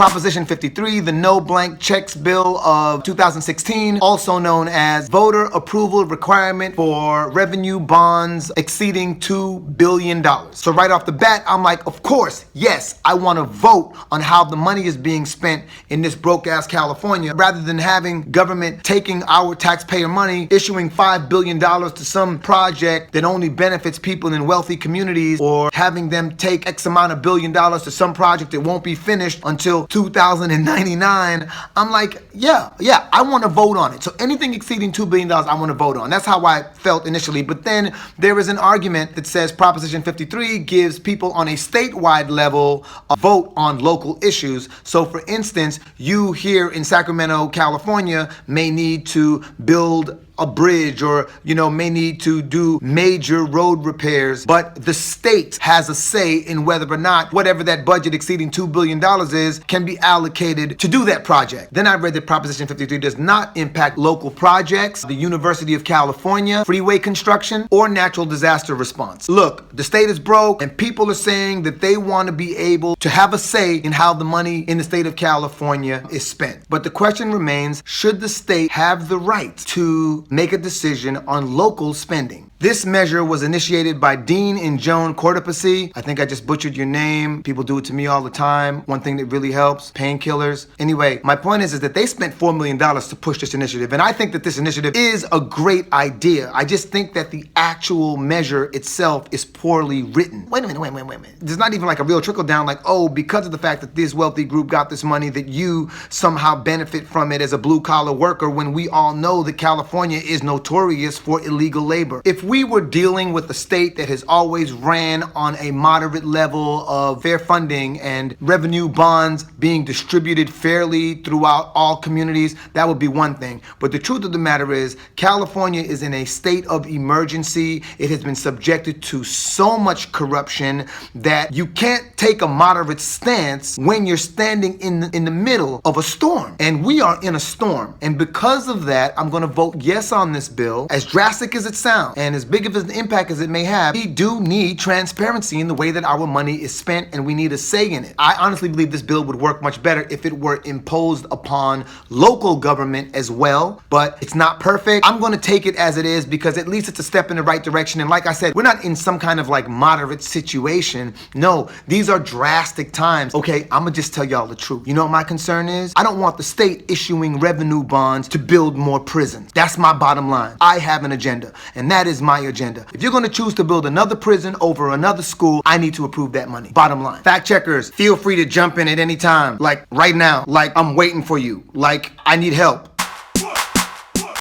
Proposition 53, the no blank checks bill of 2016, also known as voter approval requirement for revenue bonds exceeding $2 billion. So right off the bat, I'm like, of course, yes, I want to vote on how the money is being spent in this broke-ass California, rather than having government taking our taxpayer money, issuing $5 billion to some project that only benefits people in wealthy communities, or having them take X amount of $1 billion to some project that won't be finished until 2099. I'm like, yeah, I want to vote on it. So anything exceeding $2 billion, I want to vote on. That's how I felt initially. But then there is an argument that says Proposition 53 gives people on a statewide level a vote on local issues. So for instance, you here in Sacramento, California may need to build a bridge, or may need to do major road repairs, but the state has a say in whether or not whatever that budget exceeding $2 billion is can be allocated to do that project. Then I read that Proposition 53 does not impact local projects, the University of California, freeway construction, or natural disaster response. Look, the state is broke, and people are saying that they want to be able to have a say in how the money in the state of California is spent. But the question remains, should the state have the right to make a decision on local spending? This measure was initiated by Dean and Joan Cortopassi. I think I just butchered your name. People do it to me all the time. One thing that really helps, painkillers. Anyway, my point is that they spent $4 million to push this initiative. And I think that this initiative is a great idea. I just think that the actual measure itself is poorly written. Wait a minute. There's not even like a real trickle down, like, oh, because of the fact that this wealthy group got this money, that you somehow benefit from it as a blue collar worker, when we all know that California is notorious for illegal labor. If we were dealing with a state that has always ran on a moderate level of fair funding and revenue bonds being distributed fairly throughout all communities, that would be one thing. But the truth of the matter is, California is in a state of emergency. It has been subjected to so much corruption that you can't take a moderate stance when you're standing in the middle of a storm. And we are in a storm. And because of that, I'm going to vote yes on this bill. As drastic as it sounds, and as big of an impact as it may have, we do need transparency in the way that our money is spent, and we need a say in it. I honestly believe this bill would work much better if it were imposed upon local government as well, but it's not perfect. I'm going to take it as it is because at least it's a step in the right direction. And like I said, we're not in some kind of like moderate situation. No, these are drastic times. Okay, I'm gonna just tell y'all the truth. You know what my concern is? I don't want the state issuing revenue bonds to build more prisons. That's my bottom line. I have an agenda, and that is my agenda. If you're going to choose to build another prison over another school, I need to approve that money. Bottom line. Fact checkers, feel free to jump in at any time. Like right now. Like I'm waiting for you. Like I need help.